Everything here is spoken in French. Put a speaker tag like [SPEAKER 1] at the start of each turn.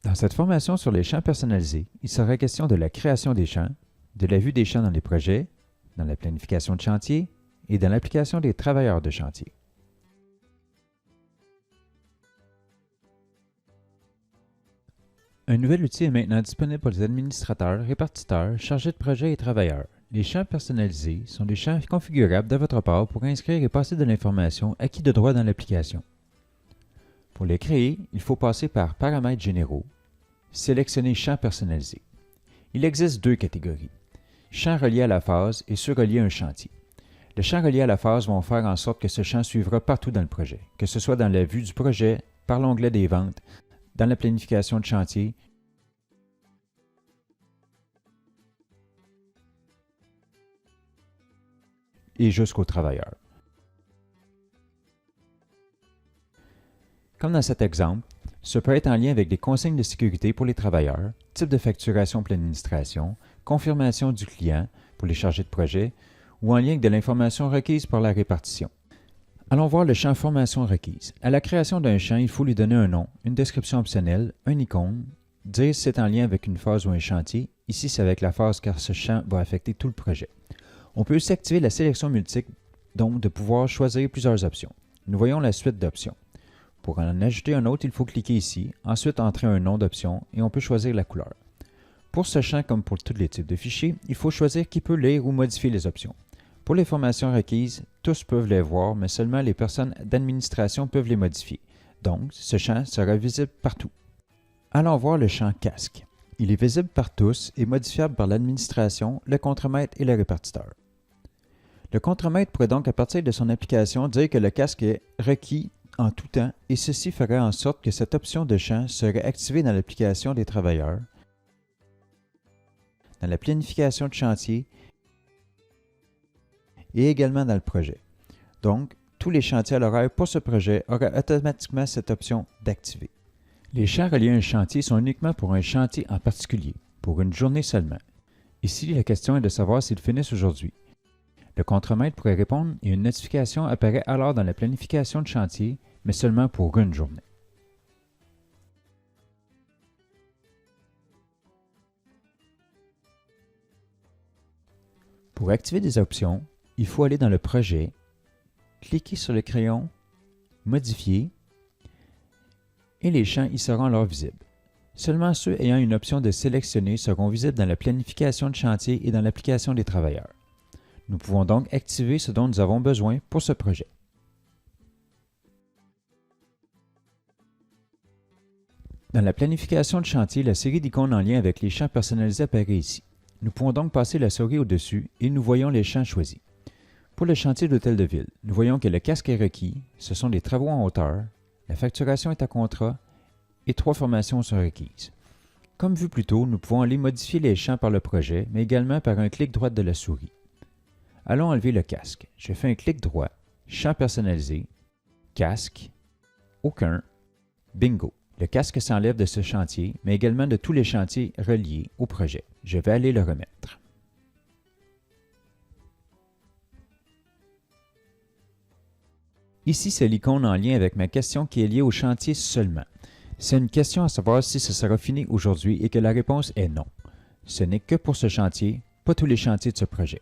[SPEAKER 1] Dans cette formation sur les champs personnalisés, il sera question de la création des champs, de la vue des champs dans les projets, dans la planification de chantier et dans l'application des travailleurs de chantier. Un nouvel outil est maintenant disponible pour les administrateurs, répartiteurs, chargés de projet et travailleurs. Les champs personnalisés sont des champs configurables de votre part pour inscrire et passer de l'information acquis de droit dans l'application. Pour les créer, il faut passer par Paramètres généraux, sélectionner Champs personnalisés. Il existe deux catégories, champs reliés à la phase et ceux reliés à un chantier. Les champs reliés à la phase vont faire en sorte que ce champ suivra partout dans le projet, que ce soit dans la vue du projet, par l'onglet des ventes, dans la planification de chantier, et jusqu'aux travailleurs. Comme dans cet exemple, ce peut être en lien avec des consignes de sécurité pour les travailleurs, type de facturation pour l'administration, confirmation du client pour les chargés de projet, ou en lien avec de l'information requise par la répartition. Allons voir le champ Formation requise. À la création d'un champ, il faut lui donner un nom, une description optionnelle, une icône, dire si c'est en lien avec une phase ou un chantier. Ici, c'est avec la phase car ce champ va affecter tout le projet. On peut aussi activer la sélection multiple, donc de pouvoir choisir plusieurs options. Nous voyons la suite d'options. Pour en ajouter un autre, il faut cliquer ici, ensuite entrer un nom d'option et on peut choisir la couleur. Pour ce champ, comme pour tous les types de fichiers, il faut choisir qui peut lire ou modifier les options. Pour les formations requises, tous peuvent les voir, mais seulement les personnes d'administration peuvent les modifier. Donc, ce champ sera visible partout. Allons voir le champ Casque. Il est visible par tous et modifiable par l'administration, le contremaître et le répartiteur. Le contremaître pourrait donc, à partir de son application, dire que le casque est requis en tout temps et ceci ferait en sorte que cette option de champ serait activée dans l'application des travailleurs, dans la planification de chantier et également dans le projet. Donc, tous les chantiers à l'horaire pour ce projet auraient automatiquement cette option d'activer. Les champs reliés à un chantier sont uniquement pour un chantier en particulier, pour une journée seulement. Ici, la question est de savoir s'ils finissent aujourd'hui. Le contremaître pourrait répondre et une notification apparaît alors dans la planification de chantier, mais seulement pour une journée. Pour activer des options, il faut aller dans le projet, cliquer sur le crayon, modifier, et les champs y seront alors visibles. Seulement ceux ayant une option de sélectionner seront visibles dans la planification de chantier et dans l'application des travailleurs. Nous pouvons donc activer ce dont nous avons besoin pour ce projet. Dans la planification de chantier, la série d'icônes en lien avec les champs personnalisés apparaît ici. Nous pouvons donc passer la souris au-dessus et nous voyons les champs choisis. Pour le chantier d'hôtel de ville, nous voyons que le casque est requis, ce sont des travaux en hauteur, la facturation est à contrat et 3 formations sont requises. Comme vu plus tôt, nous pouvons aller modifier les champs par le projet, mais également par un clic droit de la souris. Allons enlever le casque. Je fais un clic droit, champ personnalisé, casque, aucun, bingo. Le casque s'enlève de ce chantier, mais également de tous les chantiers reliés au projet. Je vais aller le remettre. Ici, c'est l'icône en lien avec ma question qui est liée au chantier seulement. C'est une question à savoir si ce sera fini aujourd'hui et que la réponse est non. Ce n'est que pour ce chantier, pas tous les chantiers de ce projet.